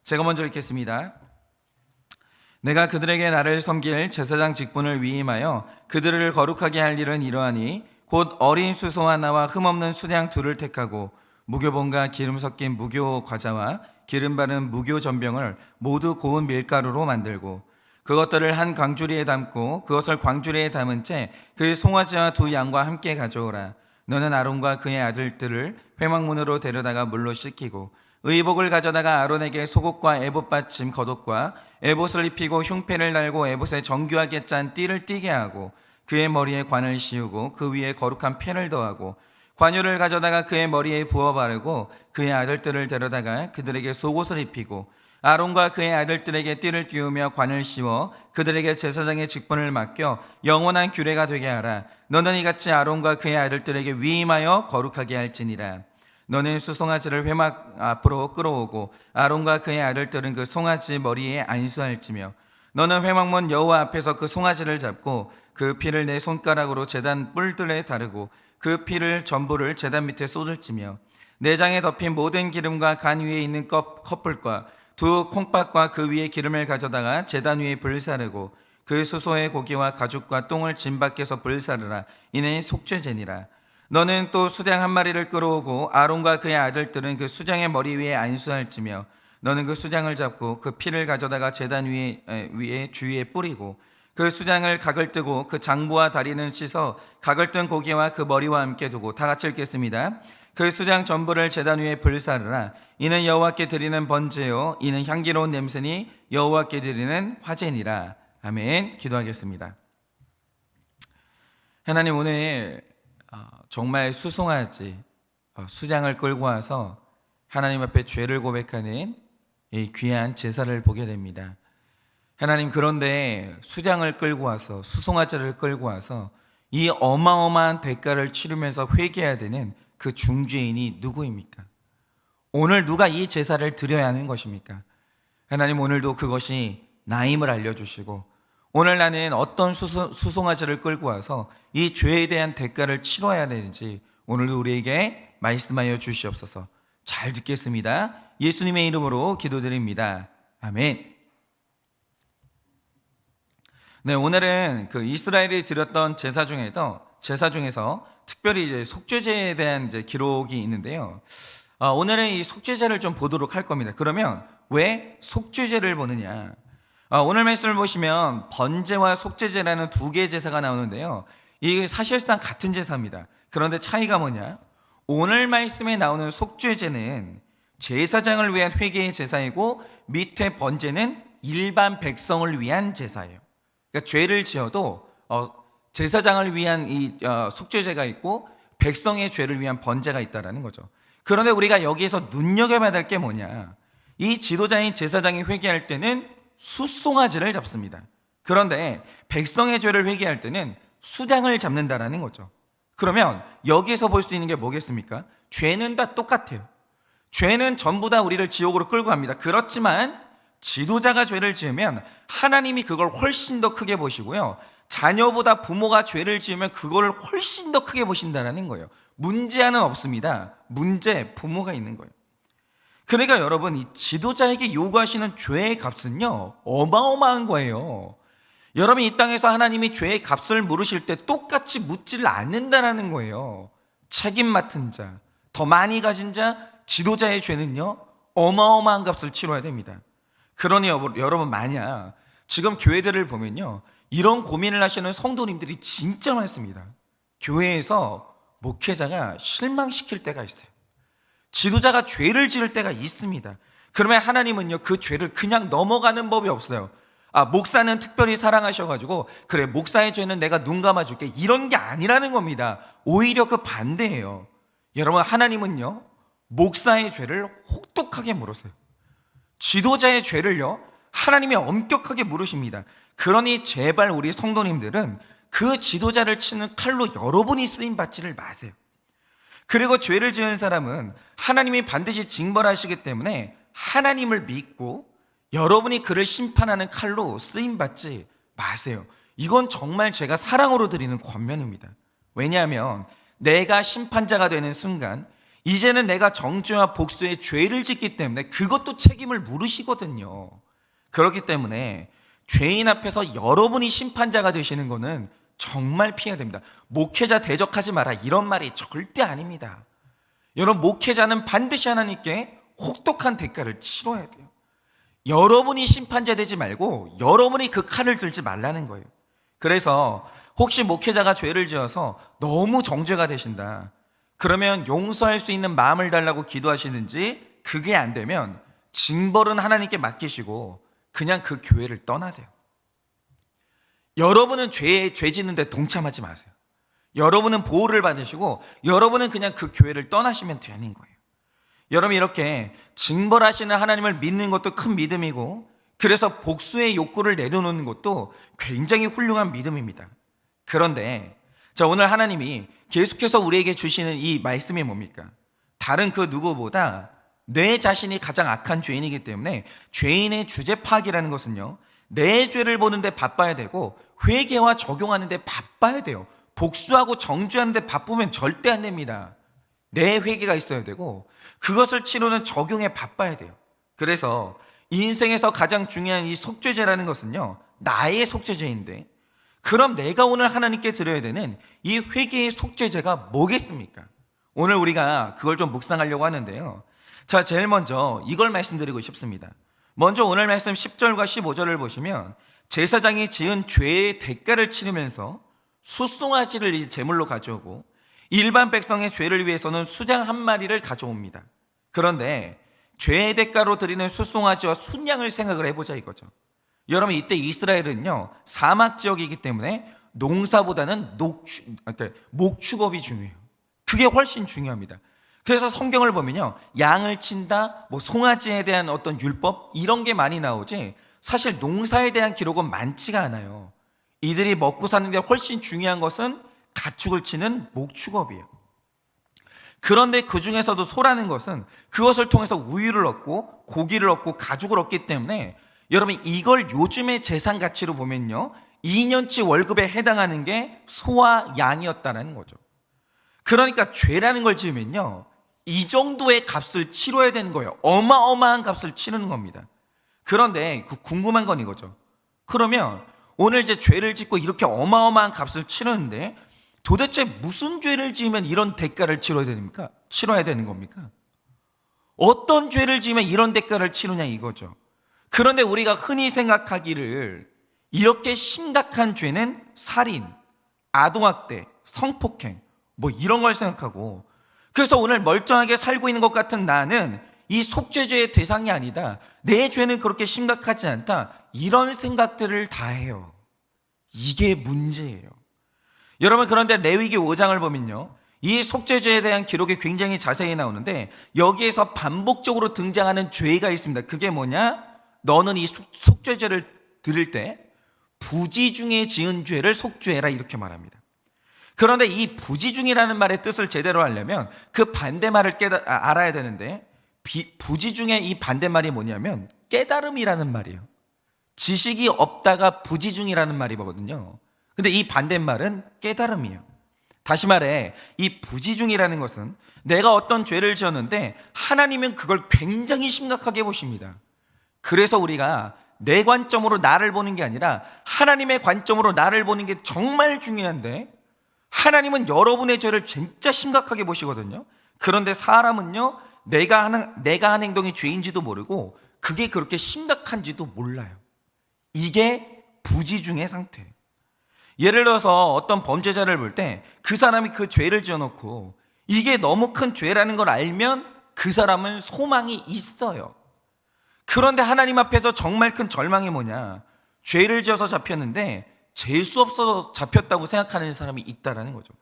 제가 먼저 읽겠습니다. 내가 그들에게 나를 섬길 제사장 직분을 위임하여 그들을 거룩하게 할 일은 이러하니 곧 어린 수소 하나와 흠없는 수양 둘을 택하고 무교본과 기름 섞인 무교 과자와 기름 바른 무교 전병을 모두 고운 밀가루로 만들고 그것들을 한 광주리에 담고 그것을 광주리에 담은 채 그 송아지와 두 양과 함께 가져오라. 너는 아론과 그의 아들들을 회막문으로 데려다가 물로 씻기고 의복을 가져다가 아론에게 속옷과 에봇 받침 겉옷과 에봇을 입히고 흉패를 달고 에봇에 정교하게 짠 띠를 띠게 하고 그의 머리에 관을 씌우고 그 위에 거룩한 패를 더하고 관유를 가져다가 그의 머리에 부어 바르고 그의 아들들을 데려다가 그들에게 속옷을 입히고 아론과 그의 아들들에게 띠를 띄우며 관을 씌워 그들에게 제사장의 직분을 맡겨 영원한 규례가 되게 하라. 너는 이같이 아론과 그의 아들들에게 위임하여 거룩하게 할지니라. 너는 수송아지를 회막 앞으로 끌어오고 아론과 그의 아들들은 그 송아지 머리에 안수할지며 너는 회막문 여호와 앞에서 그 송아지를 잡고 그 피를 내 손가락으로 제단 뿔들에 다르고 그 피를 전부를 제단 밑에 쏟을지며 내장에 덮인 모든 기름과 간 위에 있는 컵불과 두 콩밥과 그 위에 기름을 가져다가 제단 위에 불사르고 그 수소의 고기와 가죽과 똥을 진 밖에서 불사르라. 이는 속죄제니라. 너는 또 수장 한 마리를 끌어오고 아론과 그의 아들들은 그 수장의 머리 위에 안수할지며 너는 그 수장을 잡고 그 피를 가져다가 제단 위에 주위에 뿌리고 그 수장을 각을 뜨고 그 장부와 다리는 씻어 각을 뜬 고기와 그 머리와 함께 두고 다 같이 읽겠습니다. 그 수장 전부를 제단 위에 불사르라. 이는 여호와께 드리는 번제요 이는 향기로운 냄새니 여호와께 드리는 화제니라. 아멘. 기도하겠습니다. 하나님, 오늘 정말 수송아지 수장을 끌고 와서 하나님 앞에 죄를 고백하는 이 귀한 제사를 보게 됩니다. 하나님, 그런데 수장을 끌고 와서 수송아지를 끌고 와서 이 어마어마한 대가를 치르면서 회개해야 되는 그 중죄인이 누구입니까? 오늘 누가 이 제사를 드려야 하는 것입니까? 하나님, 오늘도 그것이 나임을 알려주시고 오늘 나는 어떤 수송아지를 끌고 와서 이 죄에 대한 대가를 치러야 되는지 오늘도 우리에게 말씀하여 주시옵소서. 잘 듣겠습니다. 예수님의 이름으로 기도드립니다. 아멘. 네, 오늘은 그 이스라엘이 드렸던 제사 중에서 특별히 이제 속죄제에 대한 이제 기록이 있는데요. 오늘은 이 속죄제를 좀 보도록 할 겁니다. 그러면 왜 속죄제를 보느냐? 오늘 말씀을 보시면 번제와 속죄제라는 두 개의 제사가 나오는데요. 이게 사실상 같은 제사입니다. 그런데 차이가 뭐냐? 오늘 말씀에 나오는 속죄제는 제사장을 위한 회개의 제사이고 밑에 번제는 일반 백성을 위한 제사예요. 그러니까 죄를 지어도 제사장을 위한 이 속죄제가 있고 백성의 죄를 위한 번제가 있다라는 거죠. 그런데 우리가 여기에서 눈여겨봐야 될 게 뭐냐? 이 지도자인 제사장이 회개할 때는 수송아지를 잡습니다. 그런데 백성의 죄를 회개할 때는 수장을 잡는다라는 거죠. 그러면 여기에서 볼 수 있는 게 뭐겠습니까? 죄는 다 똑같아요. 죄는 전부 다 우리를 지옥으로 끌고 갑니다. 그렇지만 지도자가 죄를 지으면 하나님이 그걸 훨씬 더 크게 보시고요, 자녀보다 부모가 죄를 지으면 그걸 훨씬 더 크게 보신다는 거예요. 문제 하나는 없습니다. 문제 부모가 있는 거예요. 그러니까 여러분, 이 지도자에게 요구하시는 죄의 값은요 어마어마한 거예요. 여러분, 이 땅에서 하나님이 죄의 값을 물으실 때 똑같이 묻지를 않는다는 거예요. 책임 맡은 자, 더 많이 가진 자, 지도자의 죄는요 어마어마한 값을 치러야 됩니다. 그러니 여러분, 만약 지금 교회들을 보면요 이런 고민을 하시는 성도님들이 진짜 많습니다. 교회에서 목회자가 실망시킬 때가 있어요. 지도자가 죄를 지을 때가 있습니다. 그러면 하나님은요 그 죄를 그냥 넘어가는 법이 없어요. 목사는 특별히 사랑하셔가지고 그래, 목사의 죄는 내가 눈 감아줄게, 이런 게 아니라는 겁니다. 오히려 그 반대예요. 여러분, 하나님은요 목사의 죄를 혹독하게 물으세요. 지도자의 죄를요 하나님이 엄격하게 물으십니다. 그러니 제발 우리 성도님들은 그 지도자를 치는 칼로 여러분이 쓰임받지를 마세요. 그리고 죄를 지은 사람은 하나님이 반드시 징벌하시기 때문에 하나님을 믿고 여러분이 그를 심판하는 칼로 쓰임받지 마세요. 이건 정말 제가 사랑으로 드리는 권면입니다. 왜냐하면 내가 심판자가 되는 순간 이제는 내가 정죄와 복수의 죄를 짓기 때문에 그것도 책임을 물으시거든요. 그렇기 때문에 죄인 앞에서 여러분이 심판자가 되시는 거는 정말 피해야 됩니다. 목회자 대적하지 마라, 이런 말이 절대 아닙니다. 여러분, 목회자는 반드시 하나님께 혹독한 대가를 치러야 돼요. 여러분이 심판자 되지 말고 여러분이 그 칼을 들지 말라는 거예요. 그래서 혹시 목회자가 죄를 지어서 너무 정죄가 되신다, 그러면 용서할 수 있는 마음을 달라고 기도하시는지, 그게 안 되면 징벌은 하나님께 맡기시고 그냥 그 교회를 떠나세요. 여러분은 죄 짓는데 동참하지 마세요. 여러분은 보호를 받으시고 여러분은 그냥 그 교회를 떠나시면 되는 거예요. 여러분, 이렇게 징벌하시는 하나님을 믿는 것도 큰 믿음이고, 그래서 복수의 욕구를 내려놓는 것도 굉장히 훌륭한 믿음입니다. 그런데 자, 오늘 하나님이 계속해서 우리에게 주시는 이 말씀이 뭡니까? 다른 그 누구보다 내 자신이 가장 악한 죄인이기 때문에 죄인의 주제 파악이라는 것은요, 내 죄를 보는데 바빠야 되고 회개와 적용하는데 바빠야 돼요. 복수하고 정죄하는데 바쁘면 절대 안 됩니다. 내 회개가 있어야 되고 그것을 치료는 적용에 바빠야 돼요. 그래서 인생에서 가장 중요한 이 속죄제라는 것은요, 나의 속죄제인데, 그럼 내가 오늘 하나님께 드려야 되는 이 회개의 속죄제가 뭐겠습니까? 오늘 우리가 그걸 좀 묵상하려고 하는데요. 자, 제일 먼저 이걸 말씀드리고 싶습니다. 먼저 오늘 말씀 10절과 15절을 보시면 제사장이 지은 죄의 대가를 치르면서 숫송아지를 제물로 가져오고 일반 백성의 죄를 위해서는 수장 한 마리를 가져옵니다. 그런데 죄의 대가로 드리는 숫송아지와 순양을 생각을 해보자 이거죠. 여러분, 이때 이스라엘은요, 사막 지역이기 때문에 농사보다는 목축업이 중요해요. 그게 훨씬 중요합니다. 그래서 성경을 보면요, 양을 친다, 송아지에 대한 어떤 율법, 이런 게 많이 나오지 사실 농사에 대한 기록은 많지가 않아요. 이들이 먹고 사는 게 훨씬 중요한 것은 가축을 치는 목축업이에요. 그런데 그 중에서도 소라는 것은 그것을 통해서 우유를 얻고 고기를 얻고 가죽을 얻기 때문에, 여러분, 이걸 요즘의 재산 가치로 보면요, 2년치 월급에 해당하는 게 소와 양이었다는 거죠. 그러니까 죄라는 걸 지으면요, 이 정도의 값을 치러야 되는 거예요. 어마어마한 값을 치르는 겁니다. 그런데 궁금한 건 이거죠. 그러면 오늘 이제 죄를 짓고 이렇게 어마어마한 값을 치르는데 도대체 무슨 죄를 지으면 이런 대가를 치러야 되는 겁니까? 어떤 죄를 지으면 이런 대가를 치르냐 이거죠. 그런데 우리가 흔히 생각하기를 이렇게 심각한 죄는 살인, 아동학대, 성폭행 이런 걸 생각하고, 그래서 오늘 멀쩡하게 살고 있는 것 같은 나는 이 속죄죄의 대상이 아니다, 내 죄는 그렇게 심각하지 않다, 이런 생각들을 다 해요. 이게 문제예요. 여러분, 그런데 레위기 5장을 보면요, 이 속죄죄에 대한 기록이 굉장히 자세히 나오는데 여기에서 반복적으로 등장하는 죄가 있습니다. 그게 뭐냐? 너는 이 속죄죄를 드릴 때 부지 중에 지은 죄를 속죄해라, 이렇게 말합니다. 그런데 이 부지 중이라는 말의 뜻을 제대로 하려면 그 반대말을 알아야 되는데, 부지 중에 이 반대말이 뭐냐면 깨달음이라는 말이에요. 지식이 없다가 부지 중이라는 말이거든요. 근데 이 반대말은 깨달음이에요. 다시 말해, 이 부지 중이라는 것은 내가 어떤 죄를 지었는데 하나님은 그걸 굉장히 심각하게 보십니다. 그래서 우리가 내 관점으로 나를 보는 게 아니라 하나님의 관점으로 나를 보는 게 정말 중요한데, 하나님은 여러분의 죄를 진짜 심각하게 보시거든요. 그런데 사람은요, 내가 한 행동이 죄인지도 모르고 그게 그렇게 심각한지도 몰라요. 이게 부지중의 상태예요. 예를 들어서 어떤 범죄자를 볼 때 그 사람이 그 죄를 지어놓고 이게 너무 큰 죄라는 걸 알면 그 사람은 소망이 있어요. 그런데 하나님 앞에서 정말 큰 절망이 뭐냐? 죄를 지어서 잡혔는데 재수 없어서 잡혔다고 생각하는 사람이 있다라는 거죠.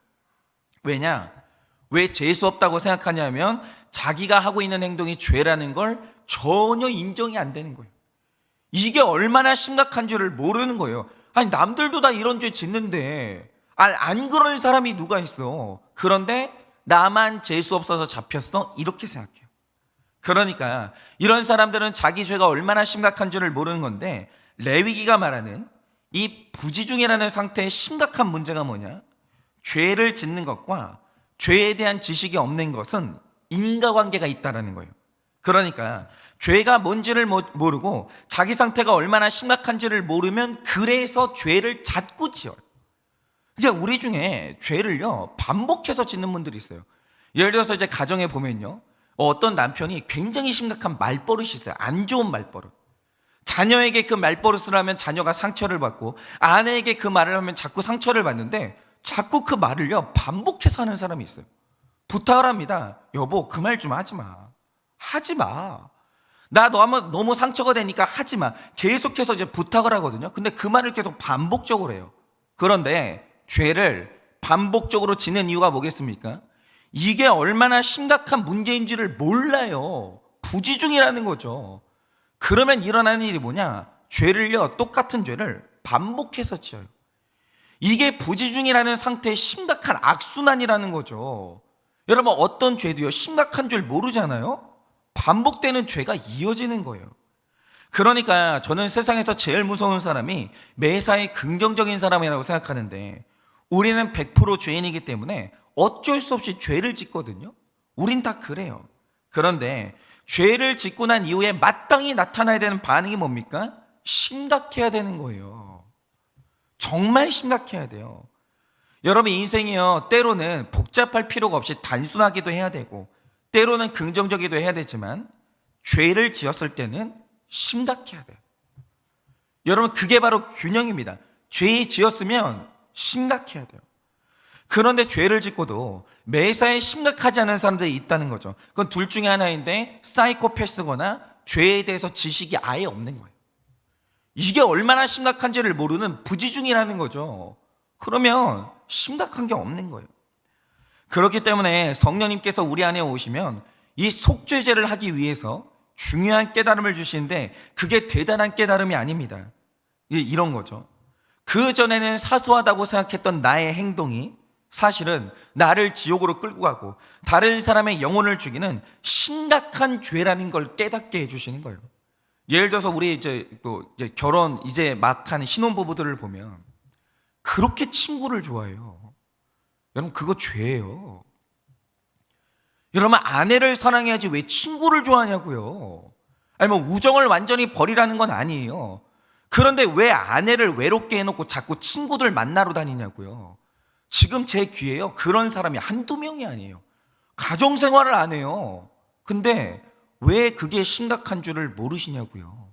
왜냐? 왜 재수 없다고 생각하냐면 자기가 하고 있는 행동이 죄라는 걸 전혀 인정이 안 되는 거예요. 이게 얼마나 심각한 죄를 모르는 거예요. 아니, 남들도 다 이런 죄 짓는데 안 그런 사람이 누가 있어. 그런데 나만 재수 없어서 잡혔어? 이렇게 생각해요. 그러니까 이런 사람들은 자기 죄가 얼마나 심각한 줄을 모르는 건데, 레위기가 말하는 이 부지중이라는 상태의 심각한 문제가 뭐냐? 죄를 짓는 것과 죄에 대한 지식이 없는 것은 인과관계가 있다라는 거예요. 그러니까 죄가 뭔지를 모르고 자기 상태가 얼마나 심각한지를 모르면 그래서 죄를 자꾸 지어요. 그러니까 우리 중에 죄를요 반복해서 짓는 분들이 있어요. 예를 들어서 이제 가정에 보면요, 어떤 남편이 굉장히 심각한 말버릇이 있어요. 안 좋은 말버릇. 자녀에게 그 말버릇을 하면 자녀가 상처를 받고, 아내에게 그 말을 하면 자꾸 상처를 받는데 자꾸 그 말을요 반복해서 하는 사람이 있어요. 부탁을 합니다. 여보, 그 말 좀 하지 마. 하지 마. 나 너무 상처가 되니까 하지 마. 계속해서 이제 부탁을 하거든요. 근데 그 말을 계속 반복적으로 해요. 그런데 죄를 반복적으로 짓는 이유가 뭐겠습니까? 이게 얼마나 심각한 문제인지를 몰라요. 부지중이라는 거죠. 그러면 일어나는 일이 뭐냐? 죄를요, 똑같은 죄를 반복해서 지어요. 이게 부지중이라는 상태의 심각한 악순환이라는 거죠. 여러분, 어떤 죄도요 심각한 줄 모르잖아요. 반복되는 죄가 이어지는 거예요. 그러니까 저는 세상에서 제일 무서운 사람이 매사에 긍정적인 사람이라고 생각하는데, 우리는 100% 죄인이기 때문에 어쩔 수 없이 죄를 짓거든요. 우린 다 그래요. 그런데 죄를 짓고 난 이후에 마땅히 나타나야 되는 반응이 뭡니까? 심각해야 되는 거예요. 정말 심각해야 돼요. 여러분, 인생이요 때로는 복잡할 필요가 없이 단순하기도 해야 되고, 때로는 긍정적이기도 해야 되지만, 죄를 지었을 때는 심각해야 돼요. 여러분, 그게 바로 균형입니다. 죄 지었으면 심각해야 돼요. 그런데 죄를 짓고도 매사에 심각하지 않은 사람들이 있다는 거죠. 그건 둘 중에 하나인데, 사이코패스거나 죄에 대해서 지식이 아예 없는 거예요. 이게 얼마나 심각한지를 모르는 부지중이라는 거죠. 그러면 심각한 게 없는 거예요. 그렇기 때문에 성령님께서 우리 안에 오시면 이 속죄제를 하기 위해서 중요한 깨달음을 주시는데, 그게 대단한 깨달음이 아닙니다. 이런 거죠. 그 전에는 사소하다고 생각했던 나의 행동이 사실은 나를 지옥으로 끌고 가고 다른 사람의 영혼을 죽이는 심각한 죄라는 걸 깨닫게 해주시는 거예요. 예를 들어서 우리 이제 결혼 이제 막 하는 신혼부부들을 보면 그렇게 친구를 좋아해요. 여러분, 그거 죄예요. 여러분, 아내를 사랑해야지 왜 친구를 좋아하냐고요. 아니 뭐 우정을 완전히 버리라는 건 아니에요. 그런데 왜 아내를 외롭게 해놓고 자꾸 친구들 만나러 다니냐고요. 지금 제 귀에요 그런 사람이 한두 명이 아니에요. 가정생활을 안 해요. 근데 왜 그게 심각한 줄을 모르시냐고요.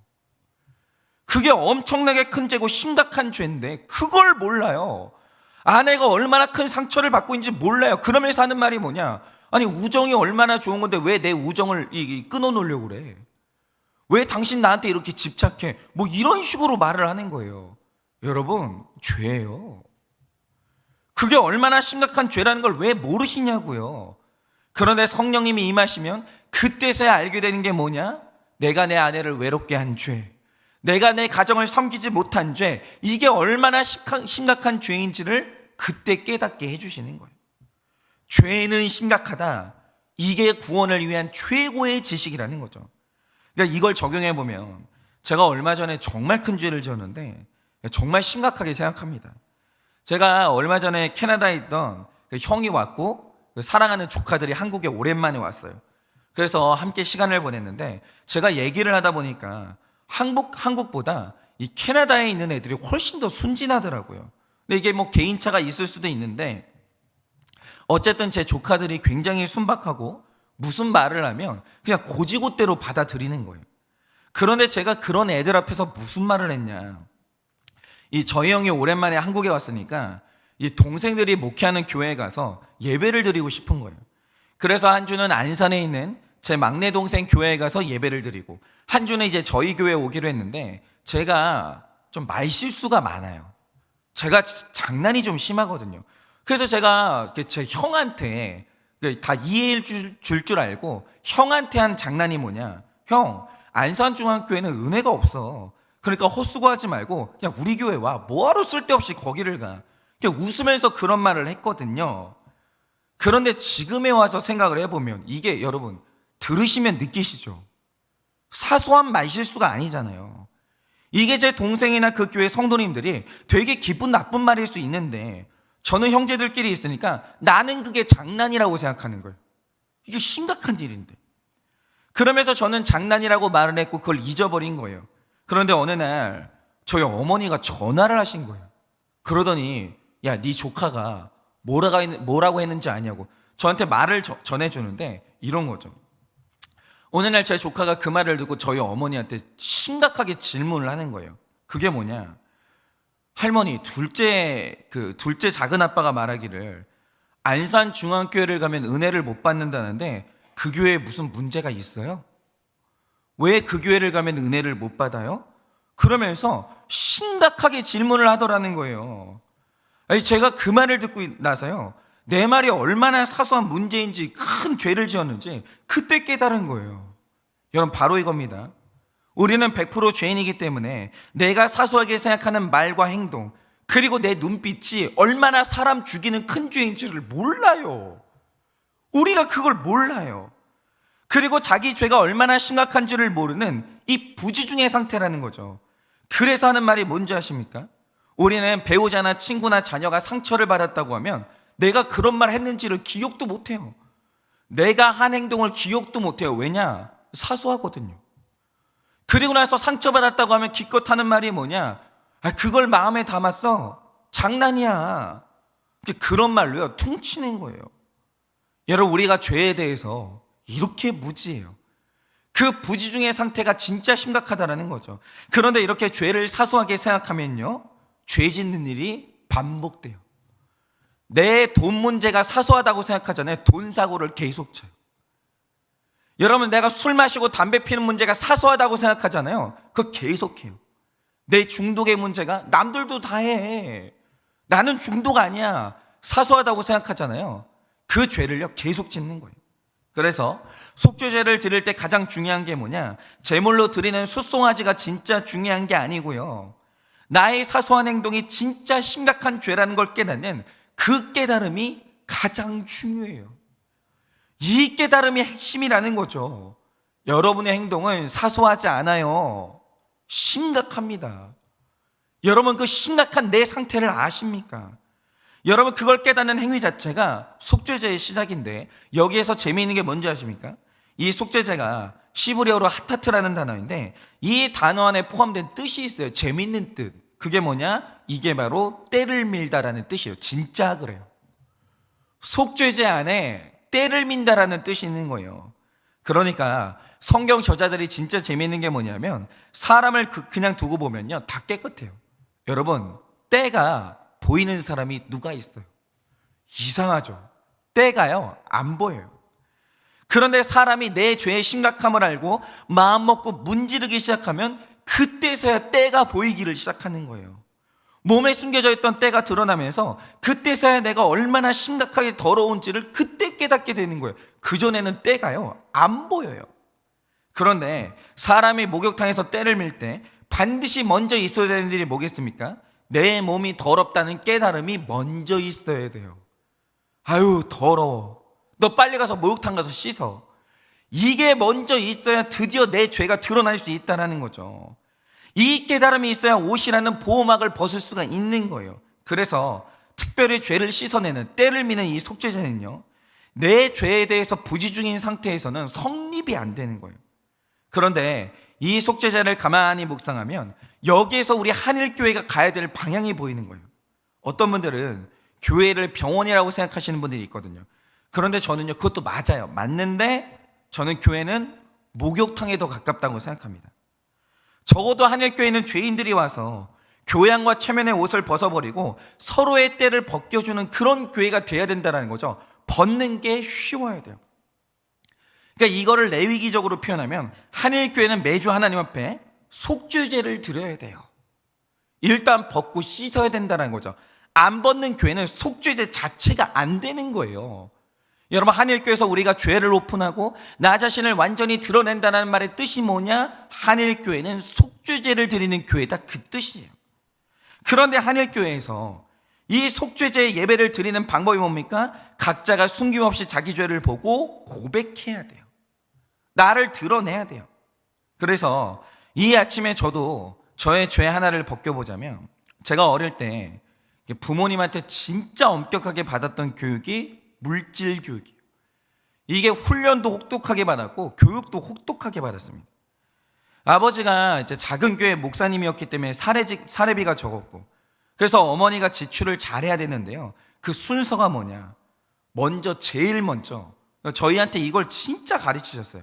그게 엄청나게 큰 죄고 심각한 죄인데 그걸 몰라요. 아내가 얼마나 큰 상처를 받고 있는지 몰라요. 그러면서 하는 말이 뭐냐? 아니, 우정이 얼마나 좋은 건데 왜 내 우정을 끊어놓으려고 그래? 왜 당신 나한테 이렇게 집착해? 뭐 이런 식으로 말을 하는 거예요. 여러분, 죄예요. 그게 얼마나 심각한 죄라는 걸 왜 모르시냐고요. 그런데 성령님이 임하시면 그때서야 알게 되는 게 뭐냐? 내가 내 아내를 외롭게 한 죄, 내가 내 가정을 섬기지 못한 죄, 이게 얼마나 심각한 죄인지를 그때 깨닫게 해주시는 거예요. 죄는 심각하다. 이게 구원을 위한 최고의 지식이라는 거죠. 그러니까 이걸 적용해 보면, 제가 얼마 전에 정말 큰 죄를 지었는데 정말 심각하게 생각합니다. 제가 얼마 전에 캐나다에 있던 그 형이 왔고, 그 사랑하는 조카들이 한국에 오랜만에 왔어요. 그래서 함께 시간을 보냈는데, 제가 얘기를 하다 보니까 한국보다 이 캐나다에 있는 애들이 훨씬 더 순진하더라고요. 근데 이게 뭐 개인차가 있을 수도 있는데, 어쨌든 제 조카들이 굉장히 순박하고 무슨 말을 하면 그냥 고지고대로 받아들이는 거예요. 그런데 제가 그런 애들 앞에서 무슨 말을 했냐, 저희 형이 오랜만에 한국에 왔으니까 이 동생들이 목회하는 교회에 가서 예배를 드리고 싶은 거예요. 그래서 한 주는 안산에 있는 제 막내 동생 교회에 가서 예배를 드리고, 한 주는 이제 저희 교회에 오기로 했는데, 제가 좀 말실수가 많아요. 제가 장난이 좀 심하거든요. 그래서 제가 제 형한테 다 이해해 줄 알고 형한테 한 장난이 뭐냐, 형, 안산중앙교회는 은혜가 없어. 그러니까 헛수고하지 말고 그냥 우리 교회 와. 뭐하러 쓸데없이 거기를 가. 그냥 웃으면서 그런 말을 했거든요. 그런데 지금에 와서 생각을 해보면 이게, 여러분 들으시면 느끼시죠? 사소한 말실수가 아니잖아요. 이게 제 동생이나 그 교회 성도님들이 되게 기분 나쁜 말일 수 있는데, 저는 형제들끼리 있으니까 나는 그게 장난이라고 생각하는 거예요. 이게 심각한 일인데. 그러면서 저는 장난이라고 말을 했고 그걸 잊어버린 거예요. 그런데 어느 날 저희 어머니가 전화를 하신 거예요. 그러더니 야, 네 조카가 뭐라고 했는지 아냐고 저한테 말을 전해주는데 이런 거죠. 어느 날 제 조카가 그 말을 듣고 저희 어머니한테 심각하게 질문을 하는 거예요. 그게 뭐냐? 할머니, 둘째 작은 아빠가 말하기를 안산 중앙교회를 가면 은혜를 못 받는다는데 그 교회에 무슨 문제가 있어요? 왜 그 교회를 가면 은혜를 못 받아요? 그러면서 심각하게 질문을 하더라는 거예요. 아니, 제가 그 말을 듣고 나서요, 내 말이 얼마나 사소한 문제인지, 큰 죄를 지었는지 그때 깨달은 거예요. 여러분, 바로 이겁니다. 우리는 100% 죄인이기 때문에 내가 사소하게 생각하는 말과 행동, 그리고 내 눈빛이 얼마나 사람 죽이는 큰 죄인지를 몰라요. 우리가 그걸 몰라요. 그리고 자기 죄가 얼마나 심각한 줄을 모르는 이 부지중의 상태라는 거죠. 그래서 하는 말이 뭔지 아십니까? 우리는 배우자나 친구나 자녀가 상처를 받았다고 하면 내가 그런 말 했는지를 기억도 못해요. 내가 한 행동을 기억도 못해요. 왜냐? 사소하거든요. 그리고 나서 상처받았다고 하면 기껏 하는 말이 뭐냐? 그걸 마음에 담았어. 장난이야. 그런 말로요, 퉁치는 거예요. 여러분, 우리가 죄에 대해서 이렇게 무지해요. 그 부지중의 상태가 진짜 심각하다는 거죠. 그런데 이렇게 죄를 사소하게 생각하면요, 죄 짓는 일이 반복돼요. 내 돈 문제가 사소하다고 생각하잖아요. 돈 사고를 계속 쳐요. 여러분, 내가 술 마시고 담배 피는 문제가 사소하다고 생각하잖아요. 그거 계속해요. 내 중독의 문제가 남들도 다 해. 나는 중독 아니야. 사소하다고 생각하잖아요. 그 죄를요, 계속 짓는 거예요. 그래서 속죄제를 드릴 때 가장 중요한 게 뭐냐? 제물로 드리는 숫송아지가 진짜 중요한 게 아니고요, 나의 사소한 행동이 진짜 심각한 죄라는 걸 깨닫는 그 깨달음이 가장 중요해요. 이 깨달음이 핵심이라는 거죠. 여러분의 행동은 사소하지 않아요. 심각합니다. 여러분, 그 심각한 내 상태를 아십니까? 여러분, 그걸 깨닫는 행위 자체가 속죄제의 시작인데, 여기에서 재미있는 게 뭔지 아십니까? 이 속죄제가 시브리어로 하타트라는 단어인데, 이 단어 안에 포함된 뜻이 있어요. 재미있는 뜻. 그게 뭐냐? 이게 바로 때를 밀다라는 뜻이에요. 진짜 그래요. 속죄제 안에 때를 민다라는 뜻이 있는 거예요. 그러니까 성경 저자들이 진짜 재미있는 게 뭐냐면, 사람을 그냥 두고 보면요, 다 깨끗해요. 여러분, 때가 보이는 사람이 누가 있어요? 이상하죠? 때가요, 안 보여요. 그런데 사람이 내 죄의 심각함을 알고 마음 먹고 문지르기 시작하면 그때서야 때가 보이기를 시작하는 거예요. 몸에 숨겨져 있던 때가 드러나면서 그때서야 내가 얼마나 심각하게 더러운지를 그때 깨닫게 되는 거예요. 그전에는 때가요, 안 보여요. 그런데 사람이 목욕탕에서 때를 밀 때 반드시 먼저 있어야 되는 일이 뭐겠습니까? 내 몸이 더럽다는 깨달음이 먼저 있어야 돼요. 아유, 더러워. 너 빨리 가서 목욕탕 가서 씻어. 이게 먼저 있어야 드디어 내 죄가 드러날 수 있다는 거죠. 이 깨달음이 있어야 옷이라는 보호막을 벗을 수가 있는 거예요. 그래서 특별히 죄를 씻어내는, 때를 미는 이 속죄제는요, 내 죄에 대해서 부지중인 상태에서는 성립이 안 되는 거예요. 그런데 이 속죄제를 가만히 묵상하면 여기에서 우리 한일교회가 가야 될 방향이 보이는 거예요. 어떤 분들은 교회를 병원이라고 생각하시는 분들이 있거든요. 그런데 저는요, 그것도 맞아요. 맞는데 저는 교회는 목욕탕에 더 가깝다고 생각합니다. 적어도 한일교회는 죄인들이 와서 교양과 체면의 옷을 벗어버리고 서로의 때를 벗겨주는 그런 교회가 돼야 된다는 거죠. 벗는 게 쉬워야 돼요. 그러니까 이거를 레위기적으로 표현하면 한일교회는 매주 하나님 앞에 속죄제를 드려야 돼요. 일단 벗고 씻어야 된다는 거죠. 안 벗는 교회는 속죄제 자체가 안 되는 거예요. 여러분, 한일교회에서 우리가 죄를 오픈하고 나 자신을 완전히 드러낸다는 말의 뜻이 뭐냐? 한일교회는 속죄제를 드리는 교회다, 그 뜻이에요. 그런데 한일교회에서 이 속죄제의 예배를 드리는 방법이 뭡니까? 각자가 숨김없이 자기 죄를 보고 고백해야 돼요. 나를 드러내야 돼요. 그래서 이 아침에 저도 저의 죄 하나를 벗겨보자면, 제가 어릴 때 부모님한테 진짜 엄격하게 받았던 교육이 물질 교육이에요. 이게 훈련도 혹독하게 받았고 교육도 혹독하게 받았습니다. 아버지가 이제 작은 교회 목사님이었기 때문에 사례비가 적었고, 그래서 어머니가 지출을 잘해야 되는데요. 그 순서가 뭐냐? 제일 먼저 저희한테 이걸 진짜 가르치셨어요.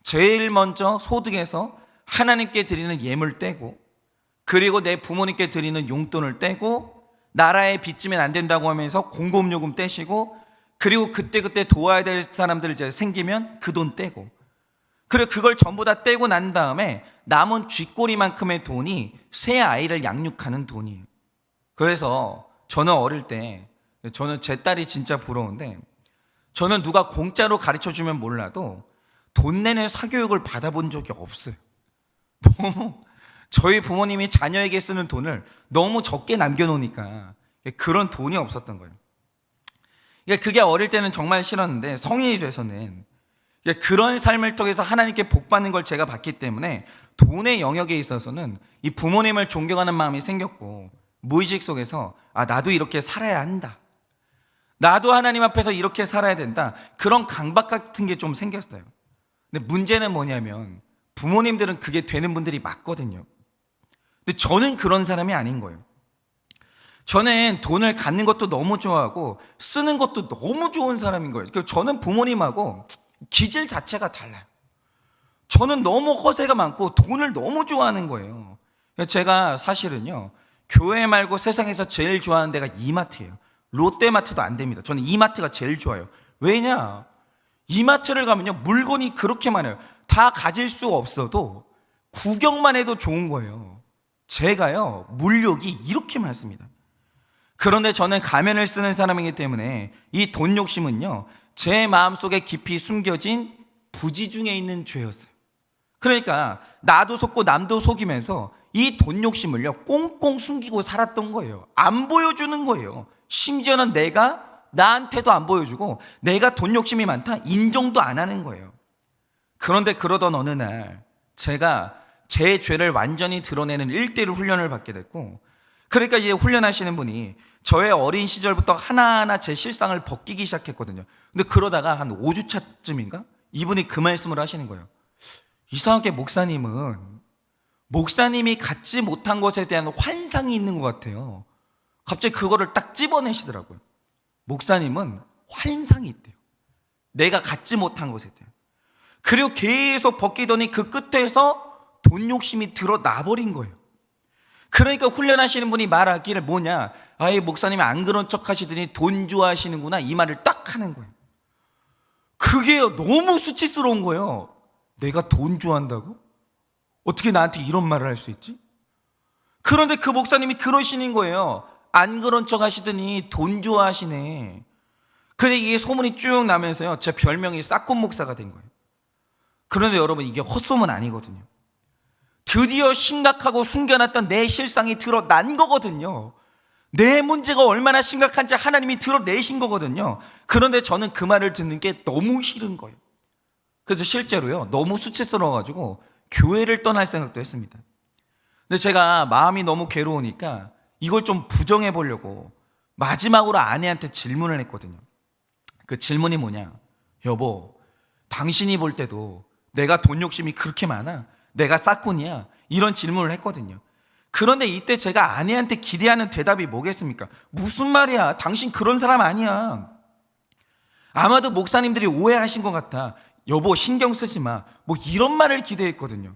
제일 먼저 소득에서 하나님께 드리는 예물 떼고, 그리고 내 부모님께 드리는 용돈을 떼고, 나라에 빚지면 안 된다고 하면서 공공요금 떼시고, 그리고 그때그때 도와야 될 사람들 이제 생기면 그 돈 떼고, 그리고 그걸 전부 다 떼고 난 다음에 남은 쥐꼬리만큼의 돈이 새 아이를 양육하는 돈이에요. 그래서 저는 어릴 때, 저는 제 딸이 진짜 부러운데, 저는 누가 공짜로 가르쳐주면 몰라도 돈 내는 사교육을 받아본 적이 없어요. 너무 저희 부모님이 자녀에게 쓰는 돈을 너무 적게 남겨놓으니까 그런 돈이 없었던 거예요. 그게 어릴 때는 정말 싫었는데, 성인이 돼서는 그런 삶을 통해서 하나님께 복받는 걸 제가 봤기 때문에 돈의 영역에 있어서는 이 부모님을 존경하는 마음이 생겼고, 무의식 속에서 나도 이렇게 살아야 한다, 나도 하나님 앞에서 이렇게 살아야 된다, 그런 강박 같은 게 좀 생겼어요. 근데 문제는 뭐냐면 부모님들은 그게 되는 분들이 맞거든요. 근데 저는 그런 사람이 아닌 거예요. 저는 돈을 갖는 것도 너무 좋아하고 쓰는 것도 너무 좋은 사람인 거예요. 저는 부모님하고 기질 자체가 달라요. 저는 너무 허세가 많고 돈을 너무 좋아하는 거예요. 제가 사실은요, 교회 말고 세상에서 제일 좋아하는 데가 이마트예요. 롯데마트도 안 됩니다. 저는 이마트가 제일 좋아요. 왜냐? 이마트를 가면요, 물건이 그렇게 많아요. 다 가질 수 없어도 구경만 해도 좋은 거예요. 제가요, 물욕이 이렇게 많습니다. 그런데 저는 가면을 쓰는 사람이기 때문에 이 돈 욕심은요, 제 마음속에 깊이 숨겨진 부지 중에 있는 죄였어요. 그러니까 나도 속고 남도 속이면서 이 돈 욕심을요 꽁꽁 숨기고 살았던 거예요. 안 보여주는 거예요. 심지어는 내가 나한테도 안 보여주고, 내가 돈 욕심이 많다 인정도 안 하는 거예요. 그런데 그러던 어느 날 제가 제 죄를 완전히 드러내는 1:1 훈련을 받게 됐고, 그러니까 이 훈련하시는 분이 저의 어린 시절부터 하나하나 제 실상을 벗기기 시작했거든요. 근데 그러다가 한 5주차쯤인가 이분이 그 말씀을 하시는 거예요. 이상하게 목사님이 갖지 못한 것에 대한 환상이 있는 것 같아요. 갑자기 그거를 딱 집어내시더라고요. 목사님은 환상이 있대요. 내가 갖지 못한 것에 대한. 그리고 계속 벗기더니 그 끝에서 돈 욕심이 드러나버린 거예요. 그러니까 훈련하시는 분이 말하기를 뭐냐, 이 목사님이 안 그런 척 하시더니 돈 좋아하시는구나, 이 말을 딱 하는 거예요. 그게 너무 수치스러운 거예요. 내가 돈 좋아한다고? 어떻게 나한테 이런 말을 할 수 있지? 그런데 그 목사님이 그러시는 거예요. 안 그런 척 하시더니 돈 좋아하시네. 근데 이게 소문이 쭉 나면서요, 제 별명이 싹군 목사가 된 거예요. 그런데 여러분, 이게 헛소문 아니거든요. 드디어 심각하고 숨겨놨던 내 실상이 드러난 거거든요. 내 문제가 얼마나 심각한지 하나님이 드러내신 거거든요. 그런데 저는 그 말을 듣는 게 너무 싫은 거예요. 그래서 실제로요, 너무 수치스러워가지고 교회를 떠날 생각도 했습니다. 근데 제가 마음이 너무 괴로우니까 이걸 좀 부정해 보려고 마지막으로 아내한테 질문을 했거든요. 그 질문이 뭐냐, 여보, 당신이 볼 때도 내가 돈 욕심이 그렇게 많아? 내가 싹군이야? 이런 질문을 했거든요. 그런데 이때 제가 아내한테 기대하는 대답이 뭐겠습니까? 무슨 말이야, 당신 그런 사람 아니야. 아마도 목사님들이 오해하신 것 같아. 여보, 신경 쓰지 마, 뭐 이런 말을 기대했거든요.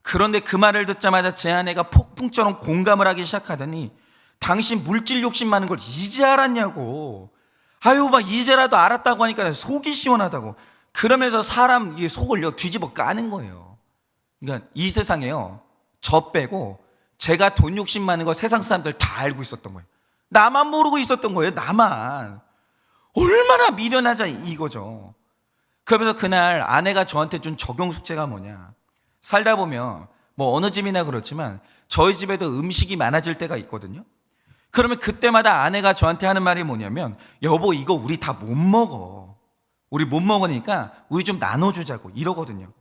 그런데 그 말을 듣자마자 제 아내가 폭풍처럼 공감을 하기 시작하더니, 당신 물질 욕심 많은 걸 이제 알았냐고. 막 이제라도 알았다고 하니까 속이 시원하다고. 그러면서 사람 속을 뒤집어 까는 거예요. 그러니까 이 세상에요, 저 빼고 제가 돈 욕심 많은 거 세상 사람들 다 알고 있었던 거예요. 나만 모르고 있었던 거예요. 나만. 얼마나 미련하자 이거죠. 그러면서 그날 아내가 저한테 준 적용 숙제가 뭐냐, 살다 보면 뭐 어느 집이나 그렇지만 저희 집에도 음식이 많아질 때가 있거든요. 그러면 그때마다 아내가 저한테 하는 말이 뭐냐면, 여보, 이거 우리 다 못 먹어. 우리 못 먹으니까 우리 좀 나눠주자고, 이러거든요.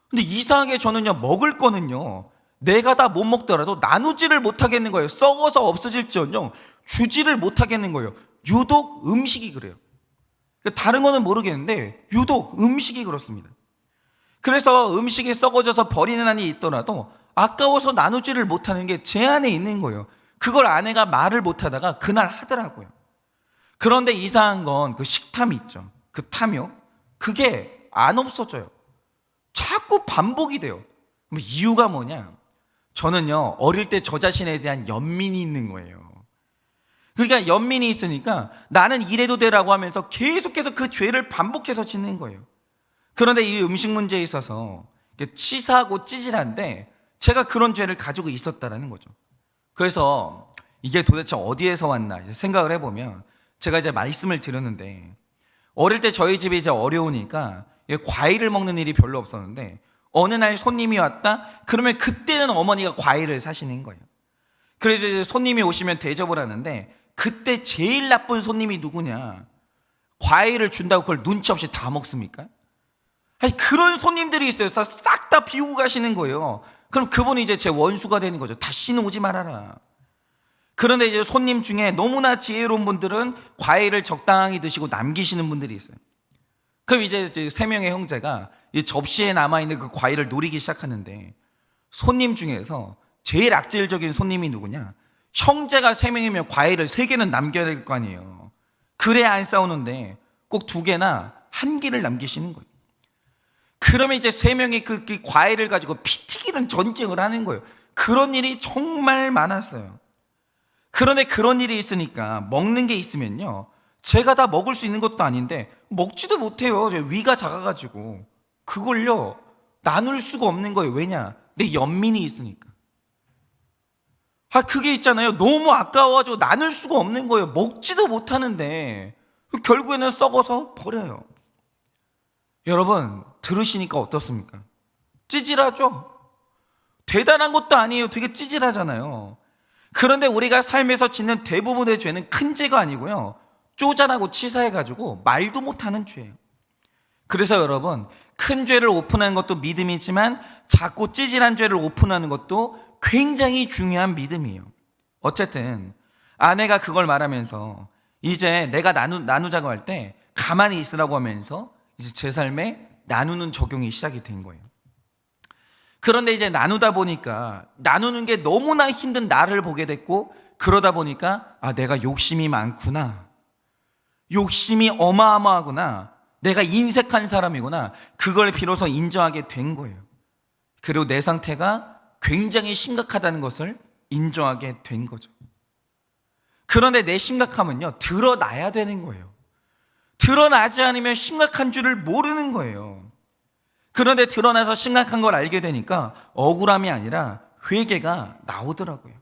근데 이상하게 저는요, 먹을 거는요, 내가 다 못 먹더라도 나누지를 못하겠는 거예요. 썩어서 없어질지언정 주지를 못하겠는 거예요. 유독 음식이 그래요. 다른 거는 모르겠는데 유독 음식이 그렇습니다. 그래서 음식이 썩어져서 버리는 한이 있더라도 아까워서 나누지를 못하는 게 제 안에 있는 거예요. 그걸 아내가 말을 못하다가 그날 하더라고요. 그런데 이상한 건 그 식탐이 있죠. 그 탐욕, 그게 안 없어져요. 자꾸 반복이 돼요. 그럼 이유가 뭐냐? 저는요, 어릴 때 저 자신에 대한 연민이 있는 거예요. 그러니까 연민이 있으니까 나는 이래도 되라고 하면서 계속해서 그 죄를 반복해서 짓는 거예요. 그런데 이 음식 문제에 있어서 치사하고 찌질한데 제가 그런 죄를 가지고 있었다라는 거죠. 그래서 이게 도대체 어디에서 왔나 생각을 해보면, 제가 이제 말씀을 드렸는데, 어릴 때 저희 집이 이제 어려우니까 과일을 먹는 일이 별로 없었는데, 어느 날 손님이 왔다? 그러면 그때는 어머니가 과일을 사시는 거예요. 그래서 이제 손님이 오시면 대접을 하는데, 그때 제일 나쁜 손님이 누구냐? 과일을 준다고 그걸 눈치 없이 다 먹습니까? 아니, 그런 손님들이 있어요. 싹 다 비우고 가시는 거예요. 그럼 그분이 이제 제 원수가 되는 거죠. 다시는 오지 말아라. 그런데 이제 손님 중에 너무나 지혜로운 분들은 과일을 적당히 드시고 남기시는 분들이 있어요. 그럼 이제 세 명의 형제가 이 접시에 남아있는 그 과일을 노리기 시작하는데, 손님 중에서 제일 악질적인 손님이 누구냐? 형제가 세 명이면 과일을 세 개는 남겨야 될 거 아니에요. 그래야 안 싸우는데 꼭 두 개나 한 개를 남기시는 거예요. 그러면 이제 세 명이 그 과일을 가지고 피 튀기는 전쟁을 하는 거예요. 그런 일이 정말 많았어요. 그런데 그런 일이 있으니까 먹는 게 있으면요, 제가 다 먹을 수 있는 것도 아닌데 먹지도 못해요. 위가 작아가지고. 그걸요 나눌 수가 없는 거예요. 왜냐? 내 연민이 있으니까. 그게 있잖아요. 너무 아까워가지고 나눌 수가 없는 거예요. 먹지도 못하는데 결국에는 썩어서 버려요. 여러분, 들으시니까 어떻습니까? 찌질하죠? 대단한 것도 아니에요. 되게 찌질하잖아요. 그런데 우리가 삶에서 짓는 대부분의 죄는 큰 죄가 아니고요, 쪼잔하고 치사해가지고 말도 못하는 죄예요. 그래서 여러분, 큰 죄를 오픈하는 것도 믿음이지만 작고 찌질한 죄를 오픈하는 것도 굉장히 중요한 믿음이에요. 어쨌든 아내가 그걸 말하면서 이제 내가 나누자고 할 때 가만히 있으라고 하면서 이제 제 삶에 나누는 적용이 시작이 된 거예요. 그런데 이제 나누다 보니까 나누는 게 너무나 힘든 나를 보게 됐고, 그러다 보니까 내가 욕심이 많구나, 욕심이 어마어마하구나, 내가 인색한 사람이구나, 그걸 비로소 인정하게 된 거예요. 그리고 내 상태가 굉장히 심각하다는 것을 인정하게 된 거죠. 그런데 내 심각함은요, 드러나야 되는 거예요. 드러나지 않으면 심각한 줄을 모르는 거예요. 그런데 드러나서 심각한 걸 알게 되니까 억울함이 아니라 회개가 나오더라고요.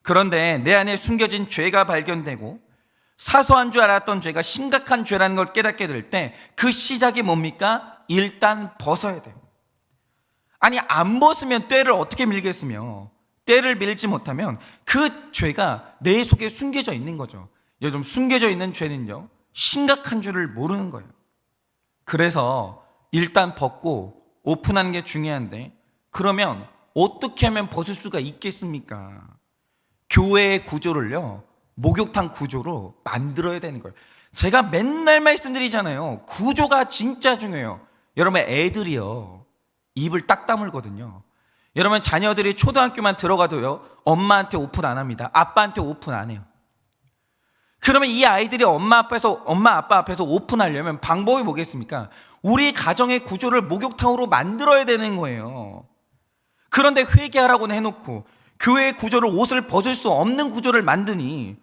그런데 내 안에 숨겨진 죄가 발견되고 사소한 줄 알았던 죄가 심각한 죄라는 걸 깨닫게 될 때 그 시작이 뭡니까? 일단 벗어야 돼요. 아니, 안 벗으면 때를 어떻게 밀겠으며, 때를 밀지 못하면 그 죄가 내 속에 숨겨져 있는 거죠. 요즘 숨겨져 있는 죄는요, 심각한 줄을 모르는 거예요. 그래서 일단 벗고 오픈하는 게 중요한데, 그러면 어떻게 하면 벗을 수가 있겠습니까? 교회의 구조를요, 목욕탕 구조로 만들어야 되는 거예요. 제가 맨날 말씀드리잖아요. 구조가 진짜 중요해요. 여러분, 애들이요, 입을 딱 다물거든요. 여러분, 자녀들이 초등학교만 들어가도요, 엄마한테 오픈 안 합니다. 아빠한테 오픈 안 해요. 그러면 이 아이들이 엄마 아빠 앞에서 오픈하려면 방법이 뭐겠습니까? 우리 가정의 구조를 목욕탕으로 만들어야 되는 거예요. 그런데 회개하라고는 해놓고 교회의 구조를, 옷을 벗을 수 없는 구조를 만드니,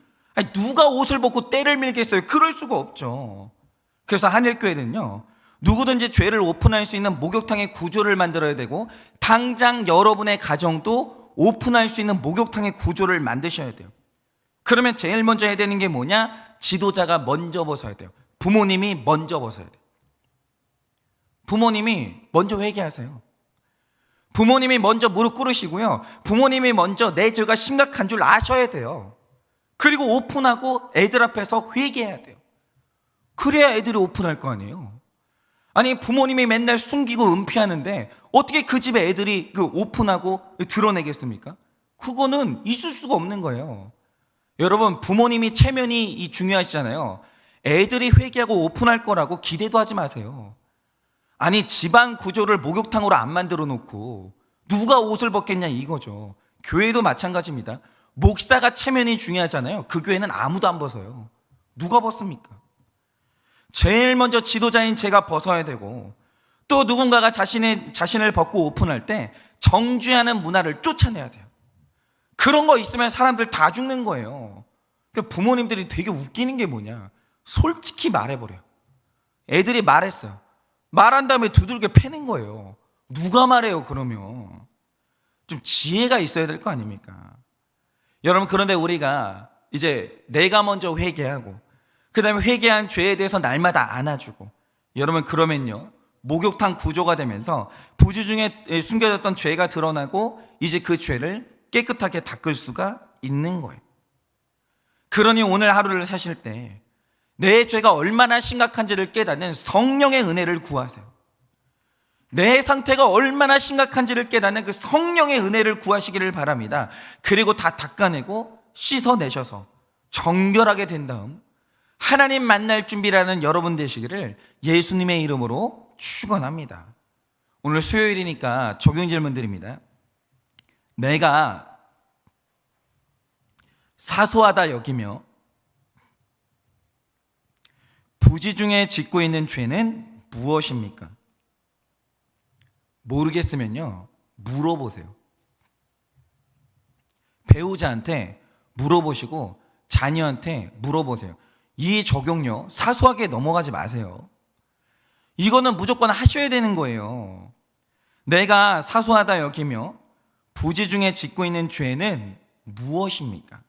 누가 옷을 벗고 때를 밀겠어요? 그럴 수가 없죠. 그래서 한일교회는요, 누구든지 죄를 오픈할 수 있는 목욕탕의 구조를 만들어야 되고, 당장 여러분의 가정도 오픈할 수 있는 목욕탕의 구조를 만드셔야 돼요. 그러면 제일 먼저 해야 되는 게 뭐냐? 지도자가 먼저 벗어야 돼요. 부모님이 먼저 벗어야 돼요. 부모님이 먼저 회개하세요. 부모님이 먼저 무릎 꿇으시고요, 부모님이 먼저 내 죄가 심각한 줄 아셔야 돼요. 그리고 오픈하고 애들 앞에서 회개해야 돼요. 그래야 애들이 오픈할 거 아니에요. 아니, 부모님이 맨날 숨기고 은폐하는데 어떻게 그 집에 애들이 오픈하고 드러내겠습니까? 그거는 있을 수가 없는 거예요. 여러분, 부모님이 체면이 중요하시잖아요. 애들이 회개하고 오픈할 거라고 기대도 하지 마세요. 아니, 집안 구조를 목욕탕으로 안 만들어 놓고 누가 옷을 벗겠냐 이거죠. 교회도 마찬가지입니다. 목사가 체면이 중요하잖아요. 그 교회는 아무도 안 벗어요. 누가 벗습니까? 제일 먼저 지도자인 제가 벗어야 되고, 또 누군가가 자신을 벗고 오픈할 때 정죄하는 문화를 쫓아내야 돼요. 그런 거 있으면 사람들 다 죽는 거예요. 그러니까 부모님들이 되게 웃기는 게 뭐냐, 솔직히 말해버려요. 애들이 말했어요. 말한 다음에 두들겨 패는 거예요. 누가 말해요? 그러면 좀 지혜가 있어야 될 거 아닙니까? 여러분, 그런데 우리가 이제 내가 먼저 회개하고 그 다음에 회개한 죄에 대해서 날마다 안아주고, 여러분 그러면요 목욕탕 구조가 되면서 부주 중에 숨겨졌던 죄가 드러나고 이제 그 죄를 깨끗하게 닦을 수가 있는 거예요. 그러니 오늘 하루를 사실 때 내 죄가 얼마나 심각한지를 깨닫는 성령의 은혜를 구하세요. 내 상태가 얼마나 심각한지를 깨닫는 그 성령의 은혜를 구하시기를 바랍니다. 그리고 다 닦아내고 씻어내셔서 정결하게 된 다음 하나님 만날 준비라는 여러분 되시기를 예수님의 이름으로 축원합니다. 오늘 수요일이니까 적용 질문 드립니다. 내가 사소하다 여기며 부지 중에 짓고 있는 죄는 무엇입니까? 모르겠으면요 물어보세요. 배우자한테 물어보시고 자녀한테 물어보세요. 이 적용요 사소하게 넘어가지 마세요. 이거는 무조건 하셔야 되는 거예요. 내가 사소하다 여기며 부지 중에 짓고 있는 죄는 무엇입니까?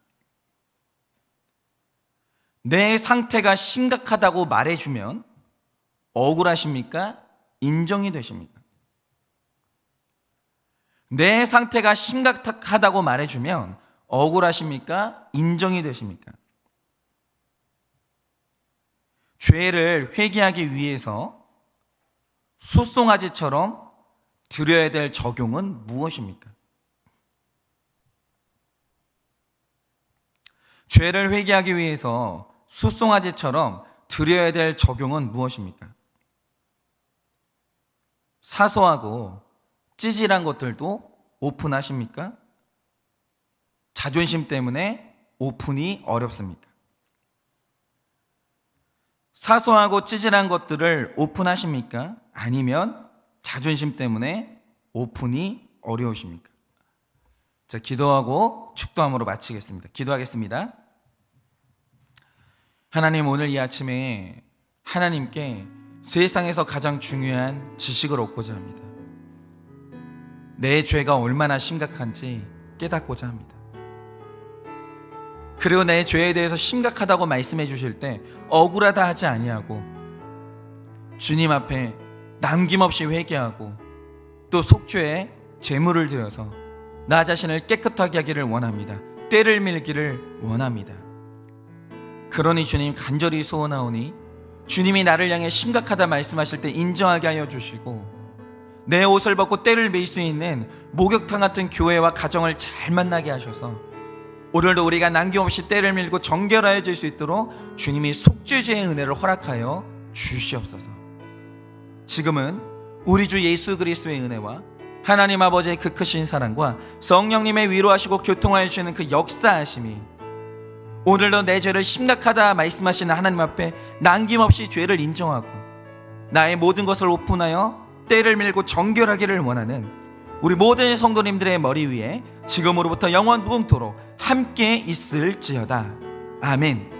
내 상태가 심각하다고 말해주면 억울하십니까? 인정이 되십니까? 내 상태가 심각하다고 말해주면 억울하십니까? 인정이 되십니까? 죄를 회개하기 위해서 소송아지처럼 드려야 될 적용은 무엇입니까? 죄를 회개하기 위해서 숫송아지처럼 드려야 될 적용은 무엇입니까? 사소하고 찌질한 것들도 오픈하십니까? 자존심 때문에 오픈이 어렵습니까? 사소하고 찌질한 것들을 오픈하십니까? 아니면 자존심 때문에 오픈이 어려우십니까? 자, 기도하고 축도함으로 마치겠습니다. 기도하겠습니다. 하나님, 오늘 이 아침에 하나님께 세상에서 가장 중요한 지식을 얻고자 합니다. 내 죄가 얼마나 심각한지 깨닫고자 합니다. 그리고 내 죄에 대해서 심각하다고 말씀해 주실 때 억울하다 하지 아니하고 주님 앞에 남김없이 회개하고 또 속죄에 제물을 드려서 나 자신을 깨끗하게 하기를 원합니다. 때를 밀기를 원합니다. 그러니 주님, 간절히 소원하오니 주님이 나를 향해 심각하다 말씀하실 때 인정하게 하여 주시고 내 옷을 벗고 때를 밀 수 있는 목욕탕 같은 교회와 가정을 잘 만나게 하셔서 오늘도 우리가 남김없이 때를 밀고 정결하여질 수 있도록 주님이 속죄죄의 은혜를 허락하여 주시옵소서. 지금은 우리 주 예수 그리스도의 은혜와 하나님 아버지의 그 크신 사랑과 성령님의 위로하시고 교통하여 주시는 그 역사하심이 오늘도 내 죄를 심각하다 말씀하시는 하나님 앞에 남김없이 죄를 인정하고 나의 모든 것을 오픈하여 때를 밀고 정결하기를 원하는 우리 모든 성도님들의 머리 위에 지금으로부터 영원 무궁토록 함께 있을지어다. 아멘.